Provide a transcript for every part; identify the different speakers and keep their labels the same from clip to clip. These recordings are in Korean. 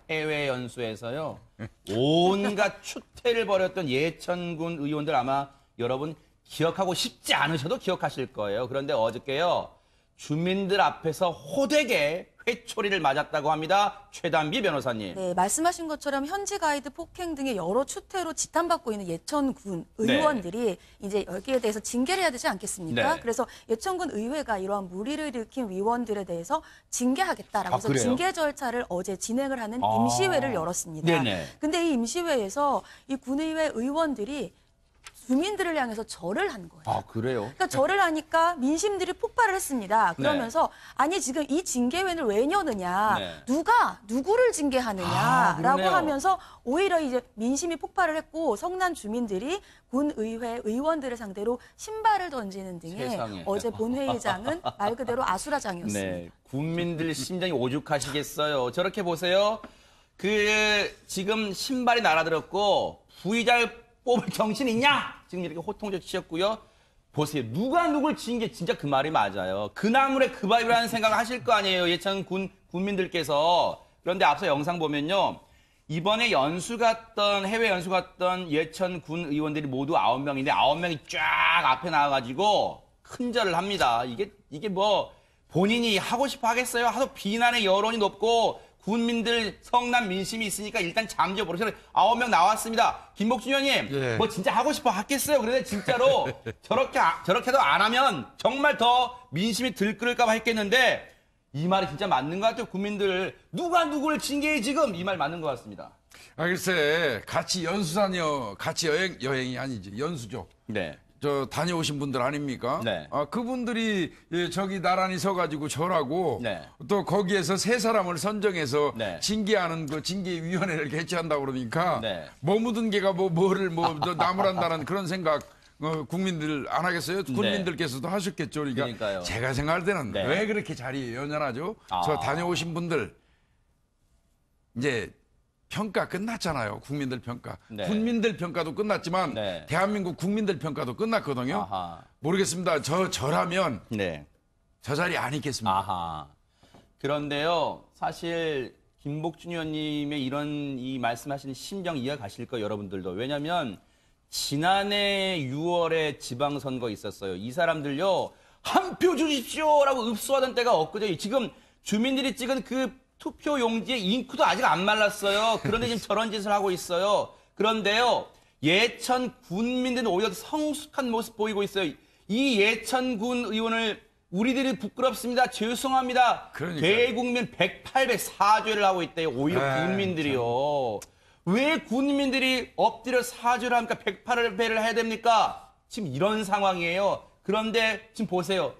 Speaker 1: 해외 연수에서요. 온갖 추태를 벌였던 예천군 의원들 아마 여러분 기억하고 싶지 않으셔도 기억하실 거예요. 그런데 어저께요. 주민들 앞에서 호되게 회초리를 맞았다고 합니다. 최단비 변호사님.
Speaker 2: 네, 말씀하신 것처럼 현지 가이드 폭행 등의 여러 추태로 지탄받고 있는 예천군 의원들이 이제 여기에 대해서 징계를 해야 되지 않겠습니까?
Speaker 1: 네.
Speaker 2: 그래서 예천군 의회가 이러한 물의를 일으킨 위원들에 대해서 징계하겠다라고 해서 징계 절차를 어제 진행을 하는 임시회를 열었습니다.
Speaker 1: 네네.
Speaker 2: 근데 이 임시회에서 이 군의회 의원들이 주민들을 향해서 절을 한 거예요.
Speaker 1: 아, 그래요?
Speaker 2: 그러니까 절을 하니까 민심들이 폭발을 했습니다. 그러면서 아니 지금 이 징계회를 왜 여느냐, 누가 누구를 징계하느냐라고 하면서 오히려 이제 민심이 폭발을 했고 성난 주민들이 군의회 의원들을 상대로 신발을 던지는 등의
Speaker 1: 세상에.
Speaker 2: 어제 본회의장은 말 그대로 아수라장이었습니다.
Speaker 1: 네, 국민들 심장이 오죽하시겠어요. 저렇게 보세요. 지금 신발이 날아들었고 부의자를 뽑을 정신 있냐? 지금 이렇게 호통적 치셨고요. 보세요. 누가 누굴 진 게 진짜 그 말이 맞아요. 그 나물에 그 밥이라는 생각을 하실 거 아니에요. 예천 군민들께서. 그런데 앞서 영상 보면요. 이번에 해외 연수 갔던 예천 군 의원들이 모두 9명인데 9명이 쫙 앞에 나와가지고 큰절을 합니다. 이게 뭐 본인이 하고 싶어 하겠어요? 하도 비난의 여론이 높고 군민들 성난 민심이 있으니까 일단 잠재워보세요. 9명 나왔습니다. 김복준 의원님, 뭐 진짜 하고 싶어 하겠어요. 그런데 진짜로 저렇게도 안 하면 정말 더 민심이 들끓을까 했겠는데 이 말이 진짜 맞는 것 같아요. 국민들 누가 누구를 징계해 지금 이 말 맞는 것 같습니다.
Speaker 3: 아 글쎄 같이 연수다녀 같이 여행이 아니지 연수죠.
Speaker 1: 네.
Speaker 3: 저 다녀오신 분들 아닙니까?
Speaker 1: 네.
Speaker 3: 아 그분들이 저기 나란히 서가지고 절하고 또 거기에서 세 사람을 선정해서 징계하는 그 징계위원회를 개최한다고 그러니까 뭐 묻은 개가 뭐를 나무란다는 그런 생각 국민들 안 하겠어요? 군민들께서도 하셨겠죠. 그러니까요. 제가 생각할 때는 왜 그렇게 자리에 연연하죠? 저 다녀오신 분들 이제 평가 끝났잖아요. 국민들 평가. 군민들 평가도 끝났지만 대한민국 국민들 평가도 끝났거든요. 모르겠습니다. 저라면 저 자리 안 있겠습니다.
Speaker 1: 그런데요. 사실 김복준 의원님의 이 말씀하시는 심정 이해가실 거예요. 여러분들도. 왜냐하면 지난해 6월에 지방선거 있었어요. 이 사람들요. 한 표 주십시오라고 읍소하던 때가 엊그제. 지금 주민들이 찍은 그 투표 용지에 잉크도 아직 안 말랐어요. 그런데 지금 저런 짓을 하고 있어요. 그런데요, 예천 군민들은 오히려 성숙한 모습 보이고 있어요. 이 예천군 의원을 우리들이 부끄럽습니다. 죄송합니다. 대국민 108배 사죄를 하고 있대요. 오히려 군민들이요. 왜 군민들이 엎드려 사죄를 합니까? 108배를 해야 됩니까? 지금 이런 상황이에요. 그런데 지금 보세요.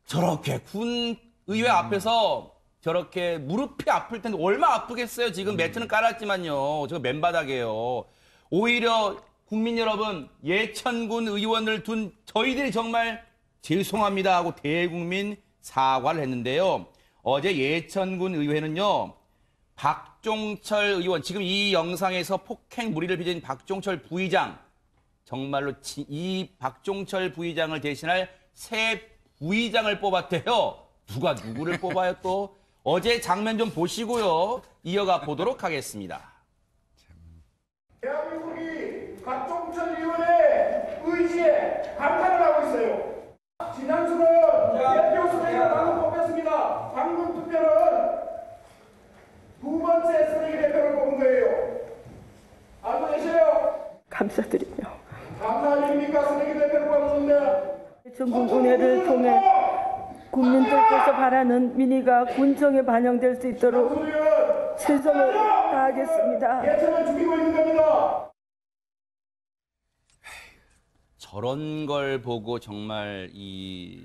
Speaker 1: 저렇게 군의회 앞에서 저렇게 무릎이 아플 텐데 얼마 아프겠어요. 지금 매트는 깔았지만요. 저 맨바닥이에요. 오히려 국민 여러분 예천군 의원을 둔 저희들이 정말 죄송합니다 하고 대국민 사과를 했는데요. 어제 예천군 의회는요. 박종철 의원 지금 이 영상에서 폭행 무리를 빚은 박종철 부의장 정말로 이 박종철 부의장을 대신할 새 부의장을 뽑았대요. 누가 누구를 뽑아요 또? 어제 장면 좀 보시고요. 이어가 보도록 하겠습니다.
Speaker 4: 대한민국이 박종철 의원의 의지에 감탄을 하고 있어요. 진양수는 대표 선생님을 방금 뽑혔습니다. 방금 투표는 두 번째 선생님 대표를 뽑은 거예요. 알고 계세요?
Speaker 5: 감사드리며
Speaker 4: 감사드립니까? 선생님 대표를 뽑았는데
Speaker 5: 전국운회를 통해 국민들께서 바라는 민의가 군정에 반영될 수 있도록 최선을 다하겠습니다.
Speaker 4: 예천을 죽이고 있는 겁니다.
Speaker 1: 저런 걸 보고 정말 이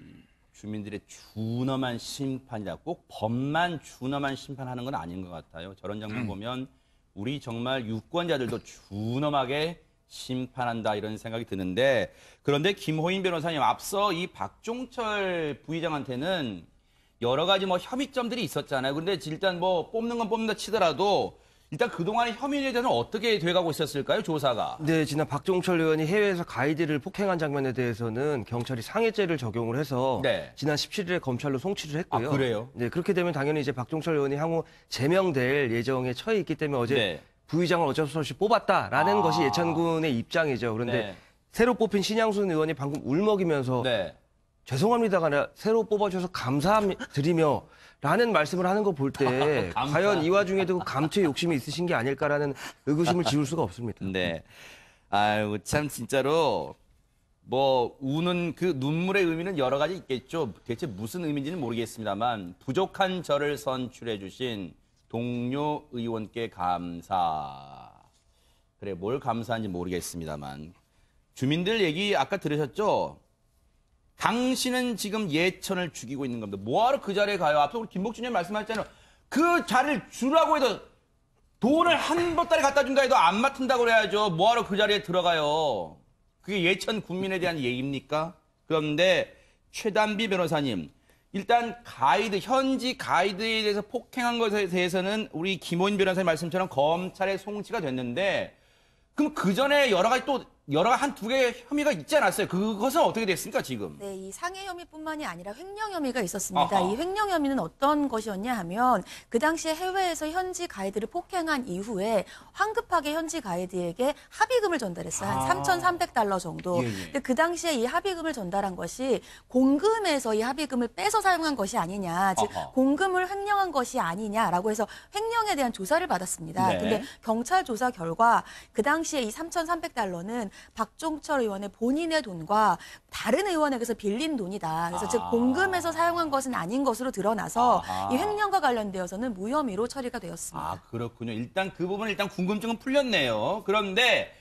Speaker 1: 주민들의 준엄한 심판이다. 꼭 법만 준엄한 심판하는 건 아닌 것 같아요. 저런 장면 보면 우리 정말 유권자들도 준엄하게 심판한다 이런 생각이 드는데 그런데 김호인 변호사님 앞서 이 박종철 부의장한테는 여러 가지 뭐 혐의점들이 있었잖아요. 근데 일단 뭐 뽑는 건 뽑는다 치더라도 일단 그동안의 혐의에 대해서는 어떻게 돼가고 있었을까요, 조사가?
Speaker 6: 네, 지난 박종철 의원이 해외에서 가이드를 폭행한 장면에 대해서는 경찰이 상해죄를 적용을 해서
Speaker 1: 네.
Speaker 6: 지난 17일에 검찰로 송치를 했고요.
Speaker 1: 아, 그래요?
Speaker 6: 네, 그렇게 되면 당연히 이제 박종철 의원이 향후 제명될 예정에 처해 있기 때문에 어제
Speaker 1: 네.
Speaker 6: 부의장을 어쩔 수 없이 뽑았다라는 것이 예천군의 입장이죠. 그런데
Speaker 1: 네.
Speaker 6: 새로 뽑힌 신양순 의원이 방금 울먹이면서
Speaker 1: 네.
Speaker 6: 죄송합니다가 아니라 새로 뽑아주셔서 감사드리며 라는 말씀을 하는 거 볼 때 과연 이 와중에도 감투에 욕심이 있으신 게 아닐까라는 의구심을 지울 수가 없습니다.
Speaker 1: 네. 아유, 참, 진짜로, 뭐, 우는 그 눈물의 의미는 여러 가지 있겠죠. 대체 무슨 의미인지는 모르겠습니다만, 부족한 저를 선출해주신 동료 의원께 감사. 그래, 뭘 감사한지 모르겠습니다만. 주민들 얘기 아까 들으셨죠? 당신은 지금 예천을 죽이고 있는 겁니다. 뭐하러 그 자리에 가요? 앞서 우리 김복준 의원 말씀하셨잖아요. 그 자리를 주라고 해도 돈을 한 보따리 갖다 준다 해도 안 맡은다고 그래야죠. 뭐하러 그 자리에 들어가요? 그게 예천 국민에 대한 예의입니까? 그런데 최단비 변호사님, 일단 가이드, 현지 가이드에 대해서 폭행한 것에 대해서는 우리 김호인 변호사님 말씀처럼 검찰에 송치가 됐는데 그럼 그 전에 여러 가지 한두 개의 혐의가 있지 않았어요? 그것은 어떻게 됐습니까, 지금?
Speaker 2: 네, 이 상해 혐의뿐만이 아니라 횡령 혐의가 있었습니다.
Speaker 1: 아하.
Speaker 2: 이 횡령 혐의는 어떤 것이었냐 하면 그 당시에 해외에서 현지 가이드를 폭행한 이후에 황급하게 현지 가이드에게 합의금을 전달했어요. 한 3,300달러 정도.
Speaker 1: 예, 예.
Speaker 2: 근데 그 당시에 이 합의금을 전달한 것이 공금에서 이 합의금을 빼서 사용한 것이 아니냐, 즉
Speaker 1: 아하.
Speaker 2: 공금을 횡령한 것이 아니냐라고 해서 횡령에 대한 조사를 받았습니다.
Speaker 1: 네.
Speaker 2: 근데 경찰 조사 결과 그 당시에 이 3,300달러는 박종철 의원의 본인의 돈과 다른 의원에게서 빌린 돈이다. 그래서 즉 공금에서 사용한 것은 아닌 것으로 드러나서
Speaker 1: 아하.
Speaker 2: 이 횡령과 관련되어서는 무혐의로 처리가 되었습니다.
Speaker 1: 아, 그렇군요. 일단 그 부분은 일단 궁금증은 풀렸네요. 그런데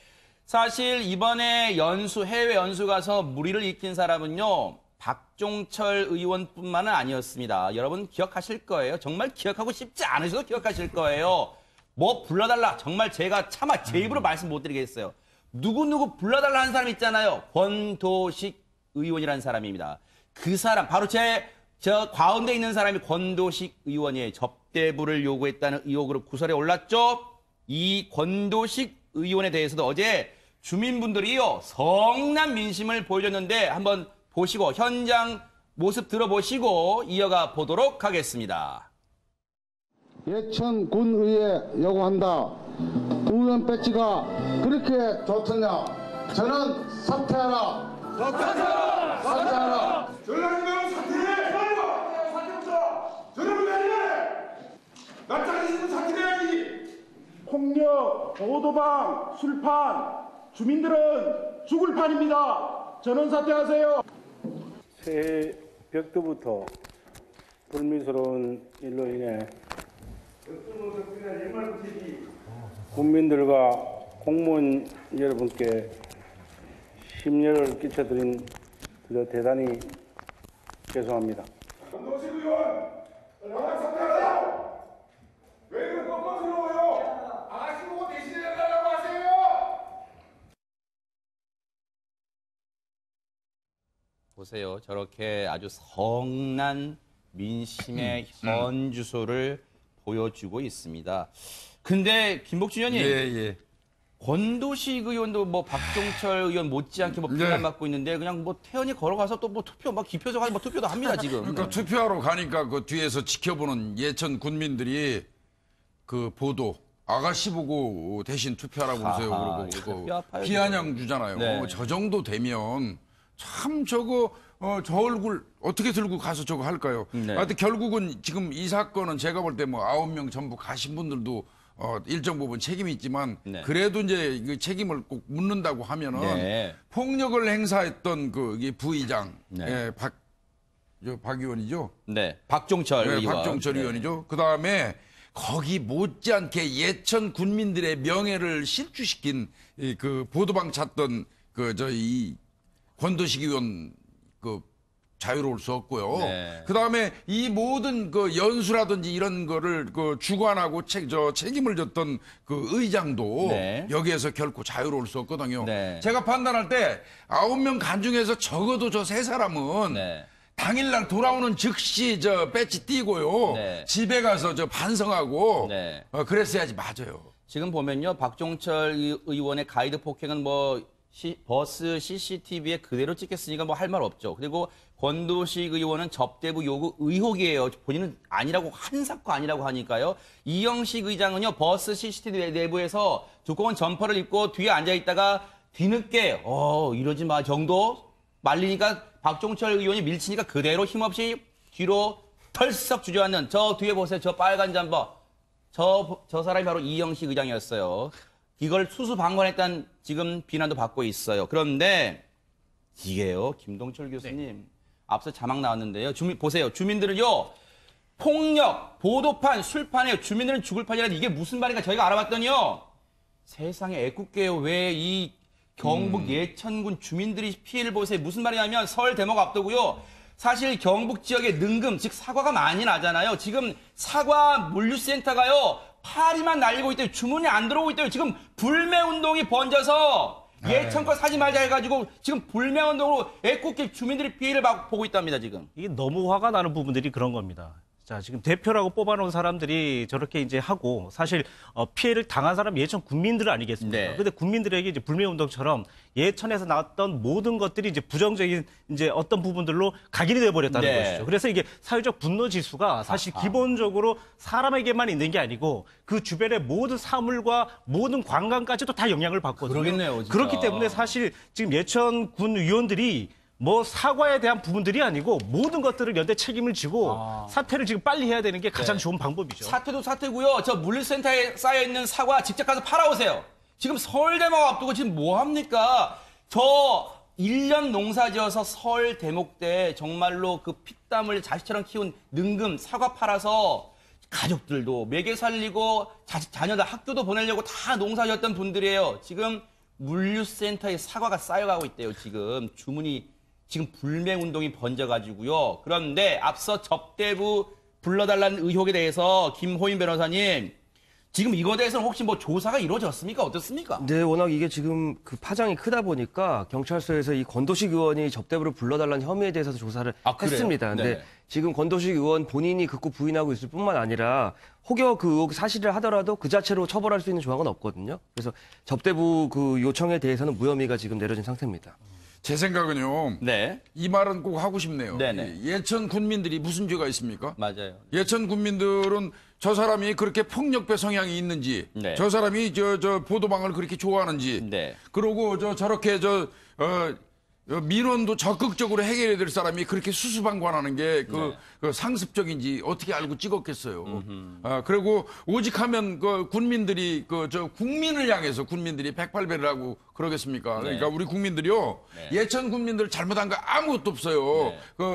Speaker 1: 사실 이번에 해외 연수 가서 무리를 일으킨 사람은요, 박종철 의원뿐만은 아니었습니다. 여러분 기억하실 거예요. 정말 기억하고 싶지 않으셔도 기억하실 거예요. 뭐 불러달라. 정말 제가 차마 제 입으로 말씀 못 드리겠어요. 누구 불러달라 하는 사람 있잖아요. 권도식 의원이라는 사람입니다. 그 사람, 바로 저 가운데 있는 사람이 권도식 의원이에요. 접대부를 요구했다는 의혹으로 구설에 올랐죠. 이 권도식 의원에 대해서도 어제 주민분들이요, 성난 민심을 보여줬는데 한번 보시고 현장 모습 들어보시고 이어가 보도록 하겠습니다.
Speaker 7: 예천 군의회 요구한다. 의원 배지가 그렇게 좋더냐? 저는 사퇴하라. 사퇴하라.
Speaker 4: 전라도는 사퇴해! 사퇴부터! 저러면 왜 이래! 낯짝이 있으면 사퇴해야지! 폭력, 보도방, 술판, 주민들은 죽을 판입니다. 전원 사퇴하세요.
Speaker 8: 새벽부터 불미스러운 일로 인해 국민들과 공무원 여러분께 심려를 끼쳐드린 대단히 죄송합니다.
Speaker 4: 권도식 의원, 연락 사퇴하세요! 왜 그렇게 뻔뻔스러워요? 아가씨 보고 대신해달라고 하세요!
Speaker 1: 보세요. 저렇게 아주 성난 민심의 현주소를 보여주고 있습니다. 근데 김복준 의원님,
Speaker 3: 예.
Speaker 1: 권도식 의원도 뭐 박종철 의원 못지않게 뭐 비난 받고 있는데 그냥 뭐 태연히 걸어가서 또 뭐 투표 막 기표소 가서 뭐 투표도 합니다 지금.
Speaker 3: 그러니까 투표하러 가니까 그 뒤에서 지켜보는 예천 군민들이 그 보도 아가씨 보고 대신 투표하라고 그러세요.
Speaker 1: 아하,
Speaker 3: 그러고
Speaker 1: 뼈 아파요,
Speaker 3: 비아냥 주잖아요.
Speaker 1: 네.
Speaker 3: 저 정도 되면 참 저거 저 얼굴 어떻게 들고 가서 저거 할까요?
Speaker 1: 네.
Speaker 3: 하여튼 결국은 지금 이 사건은 제가 볼 때 뭐 9명 전부 가신 분들도 일정 부분 책임이 있지만
Speaker 1: 네.
Speaker 3: 그래도 이제 그 책임을 꼭 묻는다고 하면은
Speaker 1: 네.
Speaker 3: 폭력을 행사했던 그 부의장
Speaker 1: 네.
Speaker 3: 박 의원이죠.
Speaker 1: 네, 박종철
Speaker 3: 네,
Speaker 1: 의원.
Speaker 3: 박종철
Speaker 1: 네.
Speaker 3: 의원이죠. 그 다음에 거기 못지않게 예천 군민들의 명예를 실추시킨 그 보도방 찾던 이 권도식 의원 그 자유로울 수 없고요.
Speaker 1: 네.
Speaker 3: 그 다음에 이 모든 그 연수라든지 이런 거를 그 주관하고 책임을 졌던 그 의장도
Speaker 1: 네.
Speaker 3: 여기에서 결코 자유로울 수 없거든요.
Speaker 1: 네.
Speaker 3: 제가 판단할 때 9명 간 중에서 적어도 저 세 사람은
Speaker 1: 네.
Speaker 3: 당일날 돌아오는 즉시 저 배지 띄고요.
Speaker 1: 네.
Speaker 3: 집에 가서 저 반성하고
Speaker 1: 네.
Speaker 3: 그랬어야지. 맞아요.
Speaker 1: 지금 보면요, 박종철 의원의 가이드 폭행은 뭐 버스 CCTV에 그대로 찍혔으니까 뭐 할 말 없죠. 그리고 권도식 의원은 접대부 요구 의혹이에요. 본인은 아니라고 한 사건 아니라고 하니까요. 이영식 의장은요, 버스 CCTV 내부에서 두꺼운 점퍼를 입고 뒤에 앉아 있다가 뒤늦게 이러지 마 정도 말리니까 박종철 의원이 밀치니까 그대로 힘없이 뒤로 털썩 주저앉는 저 뒤에 보세요. 저 빨간 잠바. 저 사람이 바로 이영식 의장이었어요. 이걸 수수방관했다는 지금 비난도 받고 있어요. 그런데 이게요, 김동철 교수님, 앞서 자막 나왔는데요. 보세요. 주민들은요, 폭력, 보도판, 술판에 주민들은 죽을 판이라 이게 무슨 말인가 저희가 알아봤더니요. 세상에 애꿎게요. 왜 이 경북 예천군 주민들이 피해를 보세요. 무슨 말이냐면 설 대목 앞두고요. 사실 경북 지역에 능금, 즉 사과가 많이 나잖아요. 지금 사과 물류센터가요. 파리만 날리고 있대요. 주문이 안 들어오고 있대요. 지금 불매운동이 번져서 예천 거 사지 말자 해가지고 지금 불매운동으로 애꿎게 주민들이 피해를 보고 있답니다. 지금.
Speaker 9: 이게 너무 화가 나는 부분들이 그런 겁니다. 자, 지금 대표라고 뽑아놓은 사람들이 저렇게 이제 하고 사실 피해를 당한 사람 예천 국민들 아니겠습니까?
Speaker 1: 네.
Speaker 9: 근데 국민들에게 이제 불매운동처럼 예천에서 나왔던 모든 것들이 이제 부정적인 이제 어떤 부분들로 각인이 되어버렸다는
Speaker 1: 네.
Speaker 9: 것이죠. 그래서 이게 사회적 분노 지수가 사실 기본적으로 사람에게만 있는 게 아니고 그 주변의 모든 사물과 모든 관광까지도 다 영향을 받거든요.
Speaker 1: 그러겠네요, 진짜.
Speaker 9: 그렇기 때문에 사실 지금 예천군 의원들이 뭐 사과에 대한 부분들이 아니고 모든 것들을 연대 책임을 지고 사퇴를 지금 빨리 해야 되는 게 가장 좋은 방법이죠.
Speaker 1: 사퇴도 사퇴고요. 저 물류센터에 쌓여있는 사과 직접 가서 팔아오세요. 지금 설 대목 앞두고 지금 뭐 합니까? 저 1년 농사 지어서 설 대목 때 정말로 그 피땀을 자식처럼 키운 능금 사과 팔아서 가족들도 매개 살리고 자녀들 학교도 보내려고 다 농사 지었던 분들이에요. 지금 물류센터에 사과가 쌓여가고 있대요. 지금 주문이 지금 불매운동이 번져가지고요. 그런데 앞서 접대부 불러달라는 의혹에 대해서 김호인 변호사님, 지금 이거에 대해서는 혹시 뭐 조사가 이루어졌습니까? 어떻습니까?
Speaker 6: 네, 워낙 이게 지금 그 파장이 크다 보니까 경찰서에서 이 권도식 의원이 접대부를 불러달라는 혐의에 대해서 조사를 했습니다. 근데 지금 권도식 의원 본인이 극구 부인하고 있을 뿐만 아니라 혹여 그 의혹 사실을 하더라도 그 자체로 처벌할 수 있는 조항은 없거든요. 그래서 접대부 그 요청에 대해서는 무혐의가 지금 내려진 상태입니다.
Speaker 3: 제 생각은요.
Speaker 1: 네.
Speaker 3: 이 말은 꼭 하고 싶네요.
Speaker 1: 네네.
Speaker 3: 예천 군민들이 무슨 죄가 있습니까?
Speaker 1: 맞아요.
Speaker 3: 예천 군민들은 저 사람이 그렇게 폭력배 성향이 있는지,
Speaker 1: 네.
Speaker 3: 저 사람이 저 보도방을 그렇게 좋아하는지,
Speaker 1: 네.
Speaker 3: 그러고 저렇게 민원도 적극적으로 해결해야 될 사람이 그렇게 수수방관하는 게 그 상습적인지 어떻게 알고 찍었겠어요. 그리고 오직하면 그 군민들이 저 국민을 향해서 군민들이 108배를 하고 그러겠습니까? 그러니까 우리 국민들이요. 예천 군민들 잘못한 거 아무것도 없어요.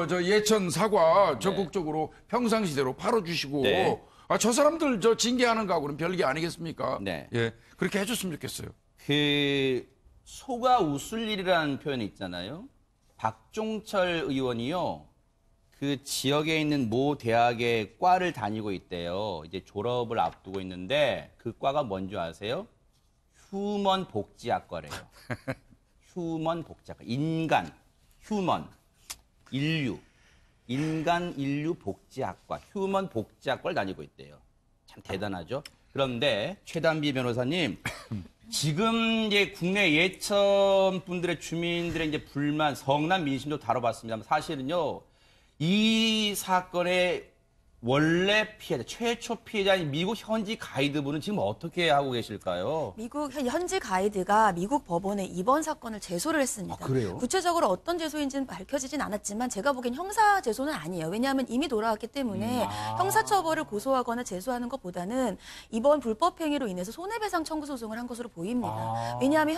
Speaker 3: 저 예천 사과 적극적으로 평상시대로 팔아주시고 저 사람들 저 징계하는 거하고는 별게 아니겠습니까?
Speaker 1: 네.
Speaker 3: 예, 그렇게 해줬으면 좋겠어요.
Speaker 1: 소가 웃을 일이라는 표현이 있잖아요. 박종철 의원이요. 그 지역에 있는 모 대학의 과를 다니고 있대요. 이제 졸업을 앞두고 있는데 그 과가 뭔지 아세요? 휴먼 복지학과래요. 휴먼 복지학과. 휴먼, 인류. 인간 인류 복지학과, 휴먼 복지학과를 다니고 있대요. 참 대단하죠? 그런데 최단비 변호사님, 지금 이제 국내 예천 분들의 주민들의 이제 불만, 성난 민심도 다뤄봤습니다만 사실은요, 이 사건의 원래 피해자, 최초 피해자인 미국 현지 가이드분은 지금 어떻게 하고 계실까요?
Speaker 2: 미국 현지 가이드가 미국 법원에 이번 사건을 제소를 했습니다.
Speaker 1: 아, 그래요?
Speaker 2: 구체적으로 어떤 제소인지는 밝혀지진 않았지만 제가 보기엔 형사 제소는 아니에요. 왜냐하면 이미 돌아왔기 때문에 형사처벌을 고소하거나 제소하는 것보다는 이번 불법행위로 인해서 손해배상 청구 소송을 한 것으로 보입니다. 왜냐하면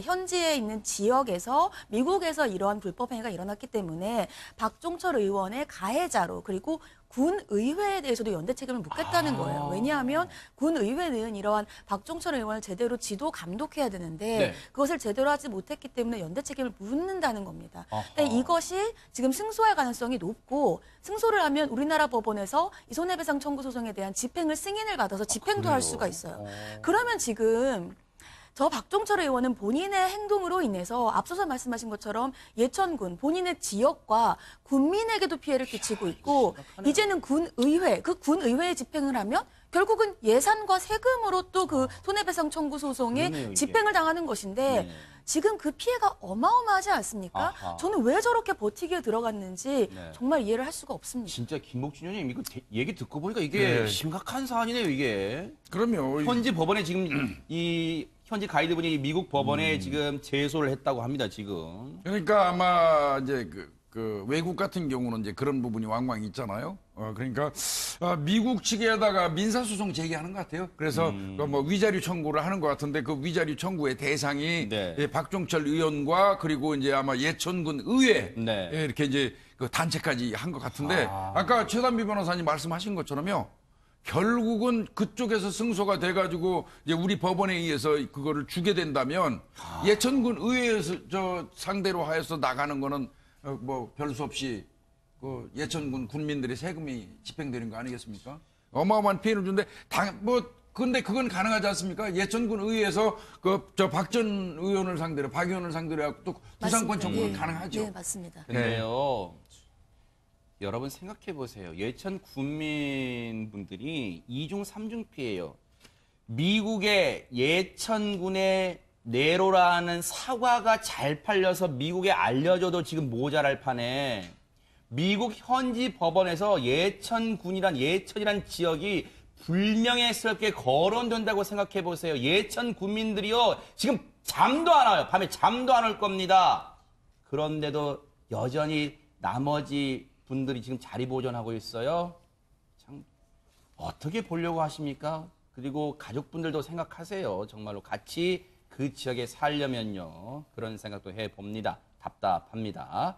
Speaker 2: 현지에 있는 지역에서 미국에서 이러한 불법행위가 일어났기 때문에 박종철 의원의 가해자로 그리고 군 의회에 대해서도 연대 책임을 묻겠다는 거예요. 왜냐하면 군 의회는 이러한 박종철 의원을 제대로 지도 감독해야 되는데 그것을 제대로 하지 못했기 때문에 연대 책임을 묻는다는 겁니다. 근데 이것이 지금 승소할 가능성이 높고 승소를 하면 우리나라 법원에서 이 손해배상 청구 소송에 대한 집행을 승인을 받아서 집행도 할 수가 있어요. 그러면 지금 저 박종철 의원은 본인의 행동으로 인해서 앞서서 말씀하신 것처럼 예천군 본인의 지역과 군민에게도 피해를 끼치고 있고 이제는 군의회, 그 군의회에 집행을 하면 결국은 예산과 세금으로 또 그 손해배상 청구 소송에
Speaker 1: 그러네요,
Speaker 2: 집행을 당하는 것인데 지금 그 피해가 어마어마하지 않습니까?
Speaker 1: 아하.
Speaker 2: 저는 왜 저렇게 버티기에 들어갔는지
Speaker 1: 네.
Speaker 2: 정말 이해를 할 수가 없습니다.
Speaker 1: 진짜 김복준 의원님 이거 얘기 듣고 보니까 이게 심각한 사안이네요, 이게.
Speaker 3: 그럼요.
Speaker 1: 현지 법원에 지금 이 현지 가이드분이 미국 법원에 지금 제소를 했다고 합니다, 지금.
Speaker 3: 그러니까 아마 이제 그 외국 같은 경우는 이제 그런 부분이 왕왕 있잖아요. 그러니까 미국 측에다가 민사소송 제기하는 것 같아요. 그래서 뭐 위자료 청구를 하는 것 같은데 그 위자료 청구의 대상이 예, 박종철 의원과 그리고 이제 아마 예천군 의회 예, 이렇게 이제 그 단체까지 한 것 같은데 아까 최단비 변호사님 말씀하신 것처럼요. 결국은 그쪽에서 승소가 돼가지고 이제 우리 법원에 의해서 그거를 주게 된다면 예천군 의회에서 저 상대로 하여서 나가는 거는 뭐 별 수 없이 그 예천군 군민들의 세금이 집행되는 거 아니겠습니까? 어마어마한 피해를 주는데 근데 그건 가능하지 않습니까? 예천군 의회에서 그 저 박 전 의원을 상대로 박 의원을 상대로 해서 또 구상권 청구는 가능하죠.
Speaker 2: 네, 맞습니다.
Speaker 1: 근데요. 여러분 생각해 보세요. 예천 군민분들이 2중 3중 피해예요. 미국의 예천군의 네로라는 사과가 잘 팔려서 미국에 알려줘도 지금 모자랄 판에 미국 현지 법원에서 예천이란 지역이 불명예스럽게 거론된다고 생각해 보세요. 예천 군민들이요. 지금 잠도 안 와요. 밤에 잠도 안 올 겁니다. 그런데도 여전히 나머지 분들이 지금 자리 보존하고 있어요. 참 어떻게 보려고 하십니까? 그리고 가족분들도 생각하세요. 정말로 같이 그 지역에 살려면요. 그런 생각도 해봅니다. 답답합니다.